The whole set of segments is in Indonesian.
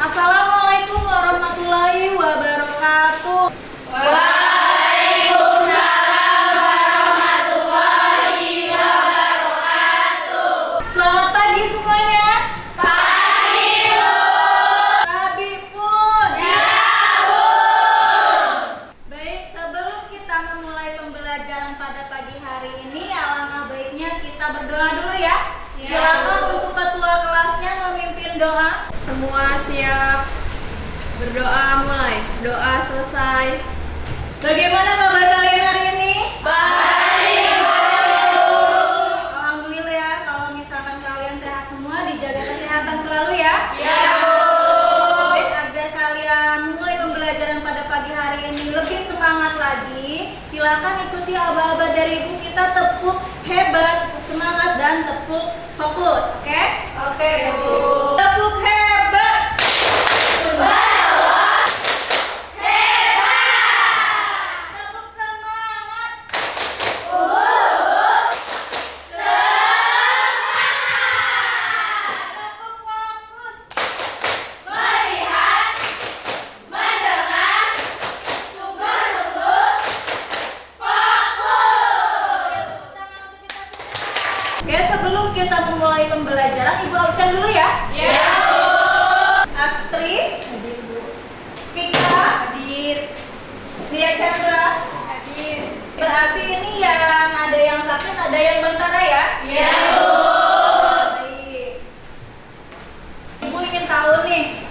Assalamualaikum warahmatullahi wabarakatuh. Waalaikumsalam warahmatullahi wabarakatuh. Selamat pagi semuanya. Pagi Bu. Tadi pun. Ya Bu. Baik, sebelum kita memulai pembelajaran pada pagi hari ini, alangkah baiknya kita berdoa dulu ya. Ya, Silakan Bu. untuk ketua kelasnya memimpin doa. Semua siap. Berdoa mulai. Doa selesai. Bagaimana kabar kalian hari ini? Baik Bu. Alhamdulillah ya, kalau misalkan kalian sehat semua, dijaga kesehatan selalu ya. Ya Bu. Baik, agar kalian mulai pembelajaran pada pagi hari ini lebih semangat lagi, silakan ikuti aba-aba dari ibu kita, tepuk hebat, tepuk semangat, dan tepuk fokus, oke? Oke Bu. Tepuk hebat. Subhanallah. Hebat. Tepuk semangat. Tepuk fokus. Melihat, mendengar, sungguh-sungguh, fokus. Oke, sebelum kita memulai pembelajaran, ibu absen dulu ya. Ya Bu. Astri, Hadir Bu. Vika, Hadir. Nia Chandra. Hadir. Berarti ini yang ada yang sakit, ada yang bentara ya? Ya Bu. Baik. Ibu ingin tahu nih,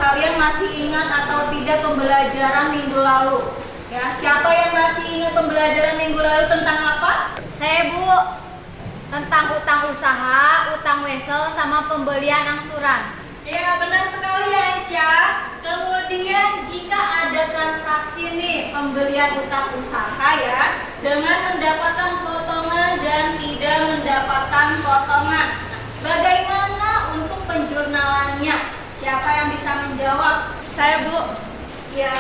kalian masih ingat atau tidak pembelajaran minggu lalu? Ya, siapa yang masih ingat pembelajaran minggu lalu tentang apa? Saya Bu. Tentang utang usaha, utang wesel, sama pembelian angsuran. Ya, benar sekali ya Aisyah. Kemudian jika ada transaksi nih pembelian utang usaha ya, dengan mendapatkan potongan dan tidak mendapatkan potongan, bagaimana untuk penjurnalannya? Siapa yang bisa menjawab? Saya Bu. Ya,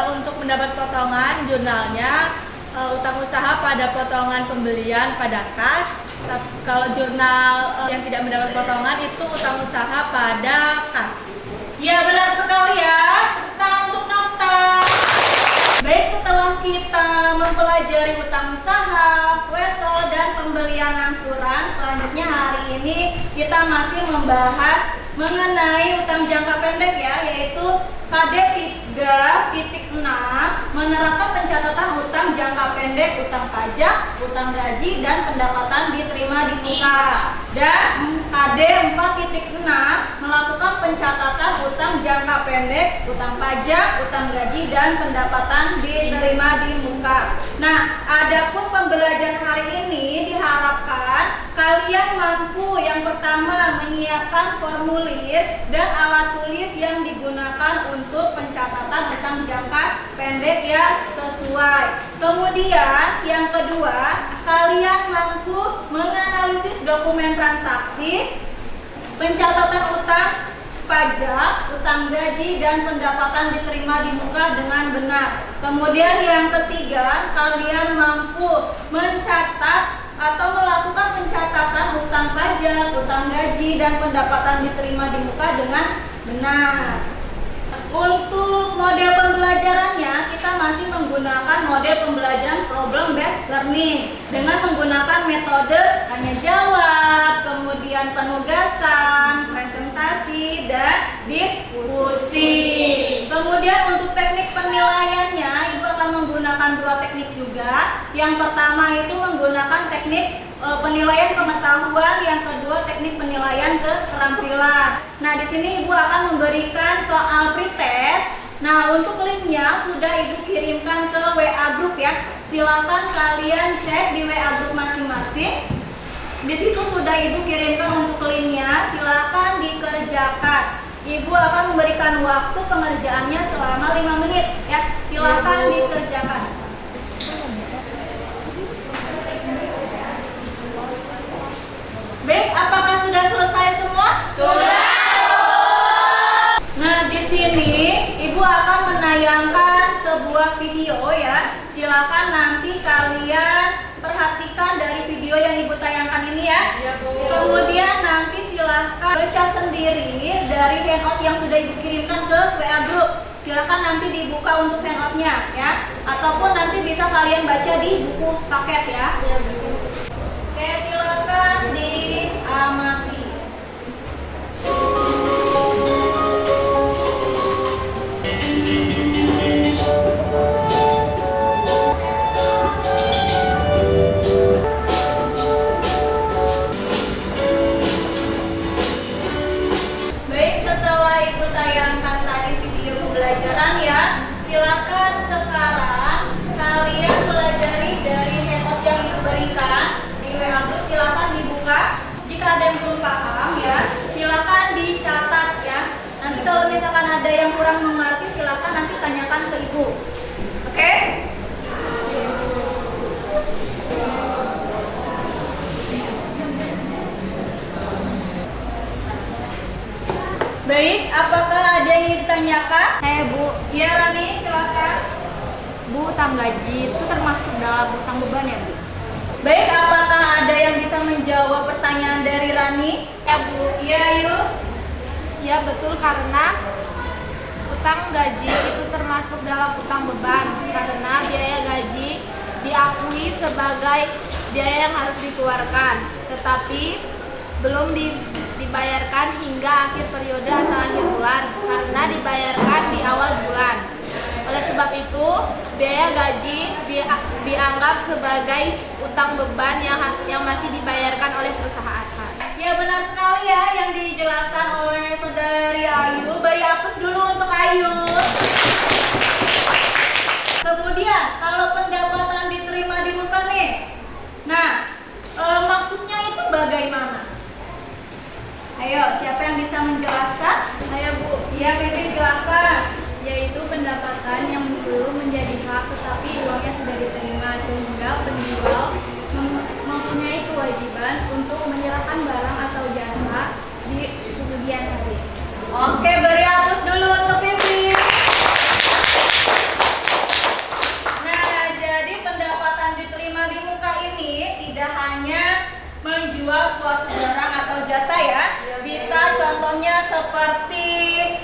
Untuk mendapat potongan jurnalnya, utang usaha pada potongan pembelian pada kas. Kalau jurnal yang tidak mendapat potongan itu utang usaha pada kas. ya benar sekali ya. Tangan untuk naftar. Baik, setelah kita mempelajari utang usaha, wesel, dan pembelian angsuran, selanjutnya hari ini kita masih membahas mengenai utang jangka pendek ya, yaitu KD 3.6 menerapkan pencatatan utang jangka pendek, utang pajak, utang gaji, dan pendapatan diterima di muka. Dan KD 4.6 melakukan pencatatan utang jangka pendek, utang pajak, utang gaji, dan pendapatan diterima di muka. Nah, adapun pembelajaran hari ini diharapkan kalian mampu yang pertama menyiapkan formulir dan alat tulis yang digunakan untuk pencatatan utang jangka pendek ya sesuai. Kemudian yang kedua, kalian mampu menganalisis dokumen transaksi, pencatatan utang pajak, utang gaji, dan pendapatan diterima di muka dengan benar. Kemudian yang ketiga, kalian mampu mencatat atau melakukan pencatatan utang pajak, utang gaji, dan pendapatan diterima di muka dengan benar. Untuk model pembelajarannya, kita masih menggunakan model pembelajaran problem based learning dengan menggunakan metode tanya jawab, kemudian penugasan, presentasi, dan diskusi. Kemudian untuk teknik penilaiannya, Ibu akan menggunakan dua teknik juga. Yang pertama itu menggunakan teknik penilaian pengetahuan, yang kedua teknik penilaian keterampilan. Nah, di sini Ibu akan memberikan soal pretest. Nah, untuk linknya sudah Ibu kirimkan ke WA group ya. Silakan kalian cek di WA group masing-masing. Di situ sudah Ibu kirimkan untuk linknya. Silakan dikerjakan. Ibu akan memberikan waktu pengerjaannya selama 5 menit ya. Silakan dikerjakan. Baik, apakah sudah selesai semua? Sudah. Nah, di sini Ibu akan menayangkan sebuah video ya. Silakan nanti kalian perhatikan dari video yang Ibu tayangkan ini ya. Ya Bu. Kemudian nanti silahkan baca sendiri dari handout yang sudah Ibu kirimkan ke WA Group. Silakan nanti dibuka untuk handoutnya ya, ataupun nanti bisa kalian baca di buku paket ya. Iya, Bu. Oke, silakan diamati. Baik, setelah Ibu tayangkan tadi video pembelajaran ya, silakan sekarang kalian pelajari dari handout yang Ibu berikan di WA Group. Silakan dibuka. Jika ada yang belum paham ya, silakan dicatat ya. Nanti kalau misalkan ada yang kurang mengerti, silakan nanti tanyakan ke Ibu. Oke? Baik, apakah ada yang ingin ditanyakan? Saya Bu, Ya, Rani, silakan. Bu, utang gaji itu termasuk dalam utang beban ya Bu? Baik, apakah ada yang bisa menjawab pertanyaan dari Rani? Ya Bu. Iya, Ayu. Ya betul, karena utang gaji itu termasuk dalam utang beban karena biaya gaji diakui sebagai biaya yang harus dikeluarkan, tetapi belum dibayarkan hingga akhir periode atau akhir bulan karena dibayarkan di awal bulan. Oleh sebab itu, biaya gaji dianggap sebagai utang beban yang masih dibayarkan oleh perusahaan. Ya, benar sekali ya yang dijelaskan oleh Saudari Ayu. Beri hapus dulu untuk Ayu. Kemudian, kalau pendapatan diterima di muka nih. Nah, maksudnya itu bagaimana? Ayo, siapa yang bisa menjelaskan? Saya Bu, Iya, Bibi, silakan. yaitu pendapatan yang belum menjadi hak tetapi uangnya sudah diterima sehingga penjual mempunyai kewajiban untuk menyerahkan barang atau jasa di kemudian hari. Oke, beri hapus dulu untuk Vivi. Nah, jadi pendapatan diterima di muka ini tidak hanya menjual suatu barang atau jasa ya. Bisa contohnya seperti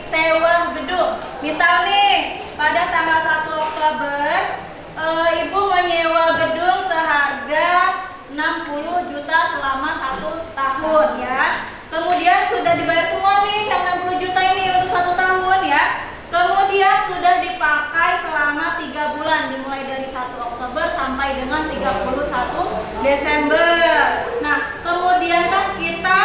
sewa gedung. Misal nih, pada tanggal 1 Oktober, Ibu menyewa gedung seharga 60 juta selama 1 tahun ya. Kemudian sudah dibayar semua nih yang 60 juta ini untuk 1 tahun ya. Kemudian sudah dipakai selama 3 bulan dimulai dari 1 Oktober sampai dengan 31 Desember. Nah, kemudian kan kita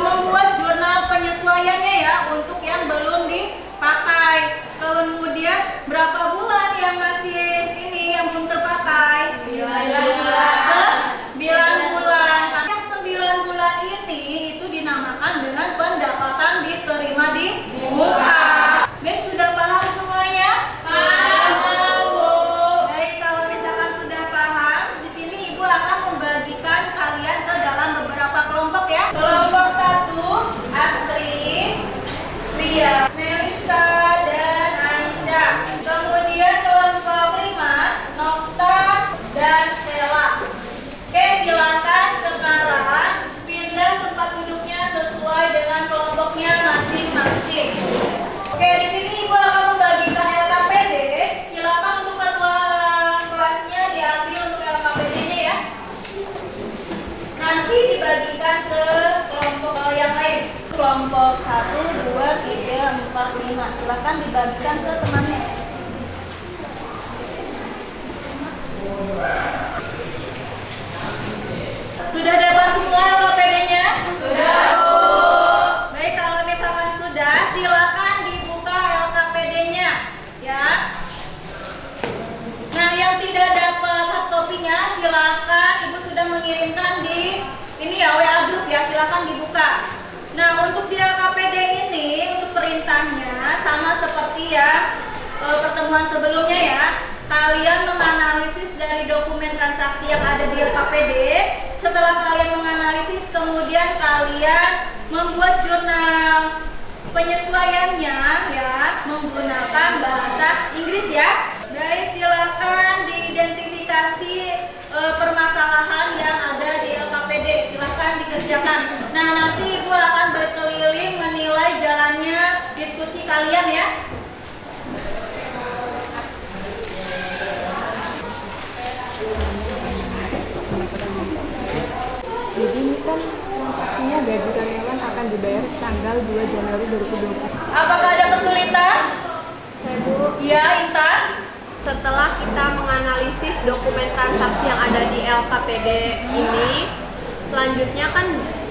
membuat jurnal penyesuaiannya ya untuk yang belum dipakai. Kemudian berapa bulan yang masih ini yang belum terpakai? 9 bulan. 9 bulan. Yang 9 bulan ini itu dinamakan dengan pendapatan diterima di muka. Baik, sudah paham semuanya? Baik, kalau misalkan sudah paham, di sini Ibu akan membagikan kalian ke dalam beberapa kelompok ya. Kelompok 1, Astri, Lia, Melisa, dan Aisyah. Kemudian kelompok 5, Nofta dan Sela. Oke, silakan sekarang pindah tempat duduknya sesuai dengan kelompoknya masing-masing. Oke, di sini Ibu akan membagikan LKPD. Silakan untuk ketua kelasnya diambil untuk LKPD-nya ya. Nanti dibagikan ke kelompok yang lain. Kelompok 1, 2, 3, 4, 5. Silakan dibagikan ke temannya. Sudah dapat semua LKPD-nya? Sudah Bu. Baik, kalau misalkan sudah, silakan dibuka LKPD-nya ya. Nah, yang tidak dapat hard copy-nya, silakan Ibu sudah mengirimkan di ini ya WA Group ya, silakan dibuka. Nah, untuk di LKPD ini, untuk perintahnya sama seperti ya pertemuan sebelumnya ya. Kalian menganalisis dari dokumen transaksi yang ada di LKPD. Setelah kalian menganalisis, kemudian kalian membuat jurnal penyesuaiannya ya menggunakan bahasa Inggris ya. Baik, silakan diidentifikasi permasalahan yang ada di LKPD. Silakan dikerjakan. Nah, nanti Ibu akan berkelanjutan dibayar tanggal 2 Januari 2020. Apakah ada kesulitan? Saya Bu, Ya, Intan. Setelah kita menganalisis dokumen transaksi yang ada di LKPD ini, selanjutnya kan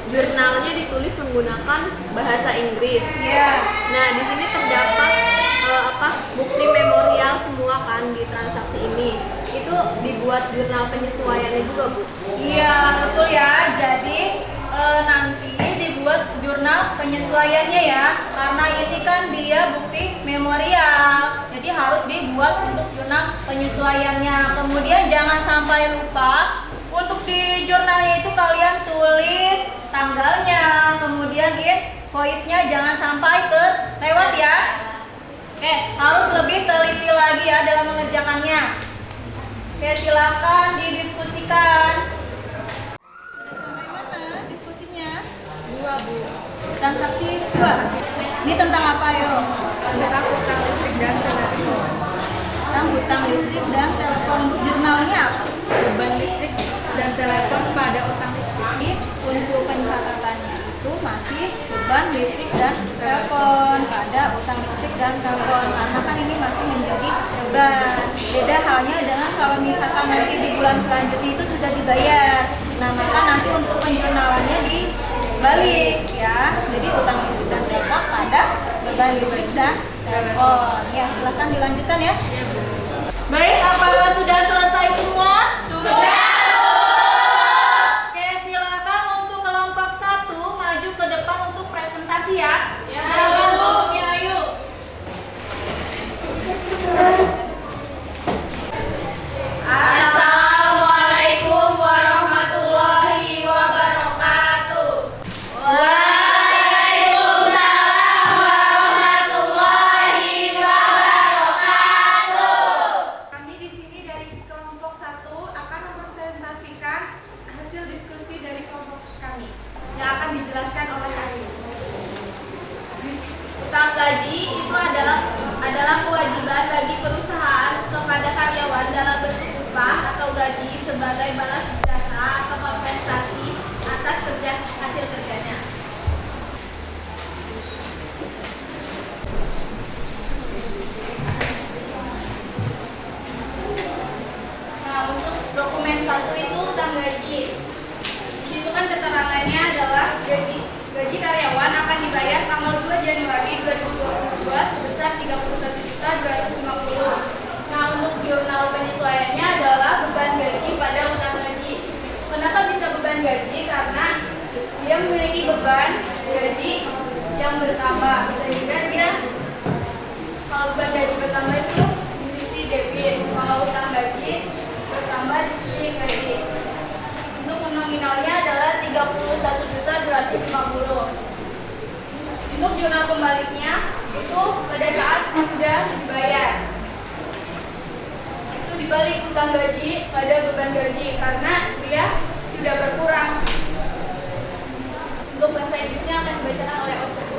jurnalnya ditulis menggunakan bahasa Inggris. Ya. Nah, di sini terdapat bukti memorial semua kan di transaksi ini. Itu dibuat jurnal penyesuaiannya juga, Bu. Iya, betul ya. Jadi nanti dibuat jurnal penyesuaiannya ya. Karena ini kan dia bukti memorial. Jadi harus dibuat untuk jurnal penyesuaiannya. Kemudian jangan sampai lupa untuk di jurnalnya itu kalian tulis tanggalnya, kemudian invoice-nya jangan sampai lewat ya. Oke, harus lebih teliti lagi ya dalam mengerjakannya. Oke, silakan didiskusikan. Sampai mana diskusinya? 2, Bu. Transaksi 2. Ini tentang apa yo? Tentang utang listrik dan telepon. Tentang hutang listrik dan telepon. Untuk jurnalnya apa? Beban listrik dan telepon pada utang listrik. Untuk pencatatannya itu masih beban listrik dan telepon pada utang listrik dan telepon, karena kan ini masih menjadi beban. Beda halnya dengan kalau misalkan nanti di bulan selanjutnya itu sudah dibayar. Nah, maka nanti untuk penjurnalannya dibalik ya. Jadi utang listrik dan telepon pada beban listrik dan telepon. Ya, silahkan dilanjutkan ya. Baik, apakah sudah selesai semua? Sudah. Ya. Silakan kelompoknya, ayo. Assalamualaikum warahmatullahi wabarakatuh. Waalaikumsalam warahmatullahi wabarakatuh. Kami di sini dari kelompok 1 akan mempresentasikan hasil diskusi dari kelompok kami yang akan dijelaskan oleh Ayu. Utang gaji itu adalah kewajiban bagi perusahaan kepada karyawan dalam bentuk upah atau gaji sebagai balas jasa atau kompensasi atas hasil kerjanya. Nah, untuk dokumen 1 itu utang gaji. Di situ kan keterangannya adalah gaji karyawan akan dibayar tanggal 2 Januari 2022 sebesar 31.250. Nah, untuk jurnal penyesuaiannya adalah beban gaji pada utang gaji. Kenapa bisa beban gaji? Karena dia memiliki beban gaji yang bertambah, sehingga dia kalau beban gaji bertambah itu di sisi debit, kalau utang gaji bertambah di sisi kredit. Untuk nominalnya adalah 31.250. Untuk jurnal pembaliknya itu pada saat sudah dibayar. Itu dibalik utang gaji pada beban gaji karena dia sudah berkurang. Untuk bahasa Inggrisnya akan dibacakan oleh Oscar.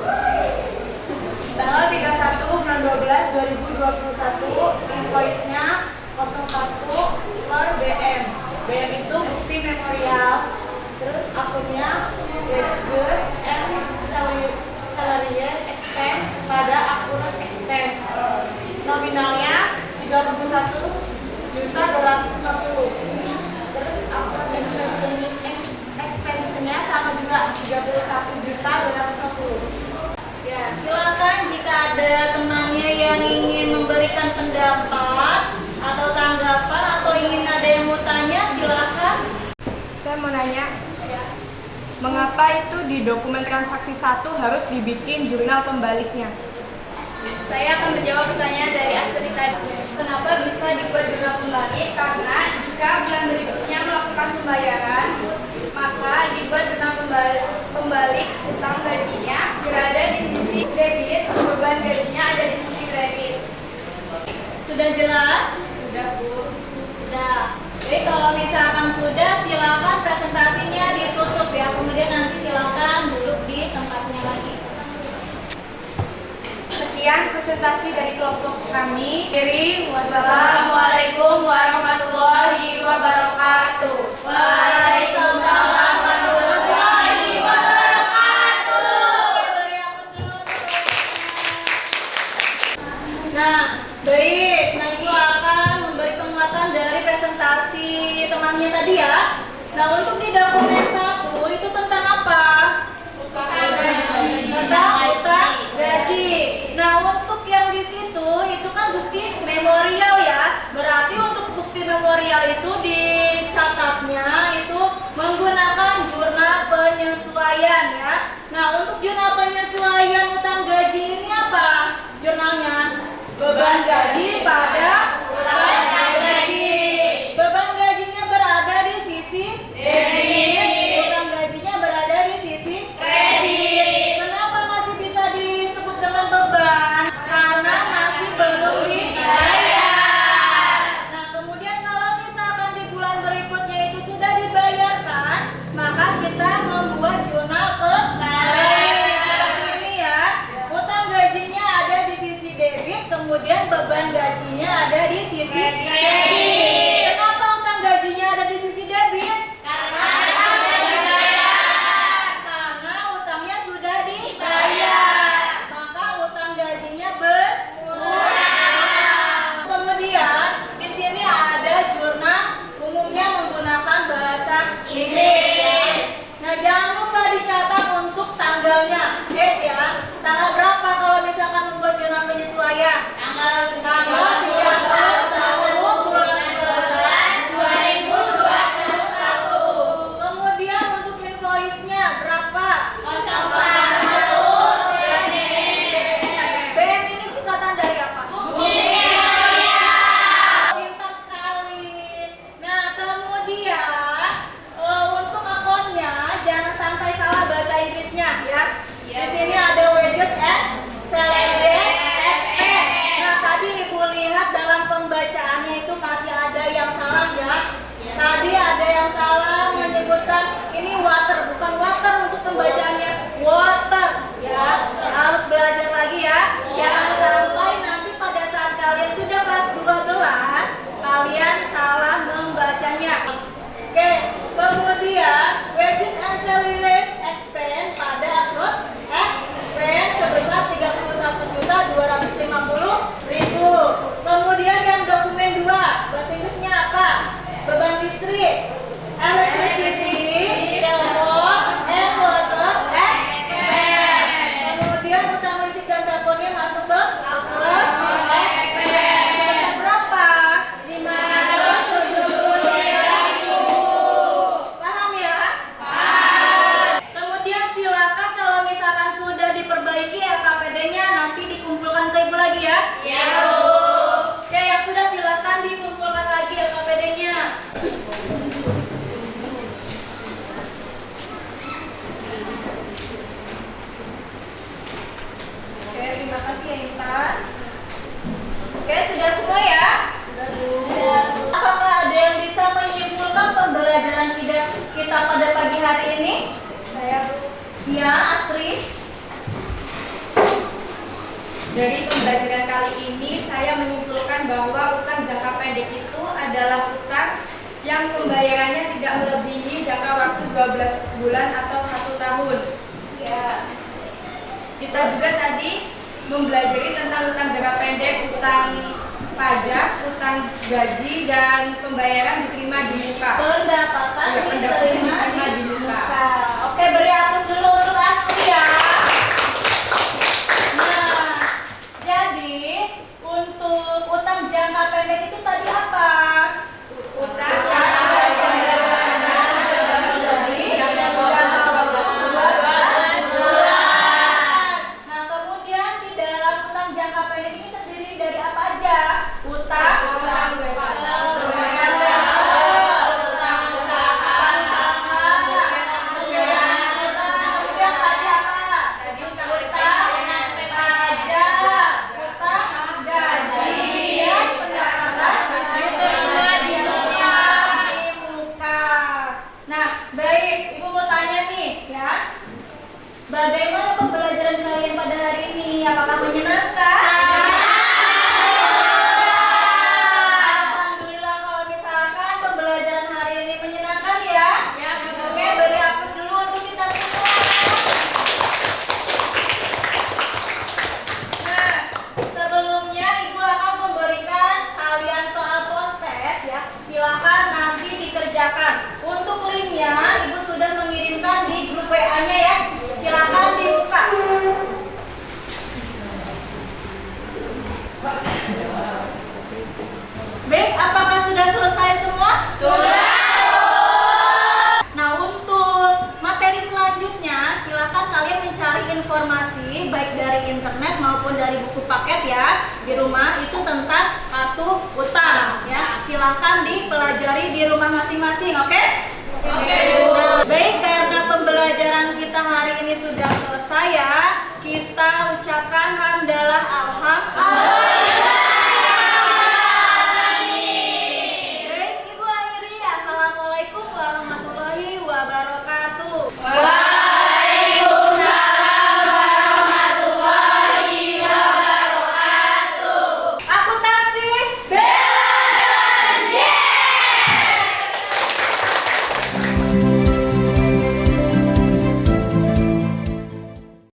Tanggal 31 bulan 12 2021, invoice-nya 01 per BM. BM itu bukti memorial. Terus akunnya wages and salary expense pada accrued expense. Nominalnya 31.250. Terus accrued expense-nya sama juga 31.250. Ya, silakan jika ada temannya yang ingin memberikan pendapat atau tanggapan atau ingin ada yang mau tanya, silakan. Saya mau nanya, mengapa itu di dokumen transaksi 1 harus dibikin jurnal pembaliknya? Saya akan menjawab pertanyaan dari Astri tadi. Kenapa bisa dibuat jurnal pembalik? Karena jika bulan berikutnya melakukan pembayaran, maka dibuat jurnal pembalik utang gajinya berada di sisi debit, beban gajinya ada di sisi kredit. Sudah jelas? Sudah, Bu. Sudah. Jadi kalau misalkan sudah, silakan presentasinya ditutup ya. Kemudian nanti silakan duduk di tempatnya lagi. Sekian presentasi dari kelompok kami. Wassalamualaikum warahmatullahi wabarakatuh. Waalaikumsalam warahmatullahi wabarakatuh. Nah, untuk di dokumen 1 itu tentang apa? Tentang utang gaji. Nah, untuk yang di situ itu kan bukti memorial ya. Berarti untuk bukti memorial itu dicatatnya itu menggunakan jurnal penyesuaian ya. Nah, untuk jurnal penyesuaian utang gaji ini apa? Jurnalnya beban gaji pada utang gaji. Beban gajinya berada di sisi debit. Utang gajinya berada di sisi kredit. Kenapa masih bisa disebut dengan beban? Karena masih belum dibayar. Nah, kemudian kalau misalkan di bulan berikutnya itu sudah dibayarkan, maka kita membuat jurnal pembayaran. Seperti ini ya. Utang gajinya ada di sisi debit, kemudian beban gajinya ada di sisi kredit. Kenapa utang gajinya ada di sisi debit? Karena utangnya sudah dibayar, maka utang gajinya berkurang. Kemudian di sini ada jurnal umumnya menggunakan bahasa Inggris. Nah, jangan lupa dicatat untuk tanggalnya, date ya. Tanggal berapa kalau misalkan membuat jurnal penyesuaian? Tanggal 31 bulan 12 2021. Kemudian untuk invoice-nya berapa? BM ini singkatan dari apa? Pintar sekali. Nah, kemudian untuk akunnya jangan sampai salah bahasa Inggrisnya ya. Di sini ada wages and salaries expense. Nah, tadi Ibu lihat dalam pembacaannya itu masih ada yang salah ya. Tadi ada yang salah menyebutkan ini water, bukan water untuk pembacaannya water ya. Harus belajar lagi ya. Jangan sampai nanti pada saat kalian sudah kelas 12 kalian salah membacanya. Oke, kemudian wages and salaries expense pada accrued expense sebesar 31.250.000. Kemudian yang dokumen 2, bahasa Inggrisnya apa? Beban listrik, electricity, telepon, and water expense. Kemudian utang listrik dan teleponnya masuk ke accrued expense. Sebesar berapa? 573.000. Paham ya? Kemudian silakan kalau misalkan sudah diperbaiki LKPD-nya nanti dikumpulkan ke Ibu lagi ya. Iya, Bu. Oke, yang sudah silakan dikumpulkan lagi LKPD-nya. Oke, terima kasih ya Intan. Oke, sudah semua ya? Sudah. Apakah ada yang bisa menyimpulkan pembelajaran kita pada pagi hari ini? Saya, Bu. Ya, Asri. Dari pembelajaran kali ini saya menyimpulkan bahwa utang jangka pendek itu adalah utang yang pembayarannya tidak melebihi jangka waktu 12 bulan atau 1 tahun. Ya. Kita juga tadi mempelajari tentang utang jangka pendek, utang pajak, utang gaji, dan pembayaran diterima di muka. Pendapatan Ya, diterima di muka. Oke, beri hapus dulu untuk Asri ya. Nah, jadi untuk utang jangka pendek itu tadi apa? Utang jangka pendek lebih jangka 12 bulan. Nah, kemudian di dalam utang jangka pendek ini terdiri dari apa aja? Utang bagaimana pembelajaran kalian pada hari ini? Apakah menyenangkan? Alhamdulillah kalau misalkan pembelajaran hari ini menyenangkan ya. Oke, beri hapus dulu untuk kita semua. Nah, sebelumnya Ibu akan memberikan kalian soal post test ya. Silakan nanti dikerjakan. Untuk linknya nanti baik dari internet maupun dari buku paket ya di rumah itu tentang kartu utang ya. Silahkan dipelajari di rumah masing-masing, oke? Oke.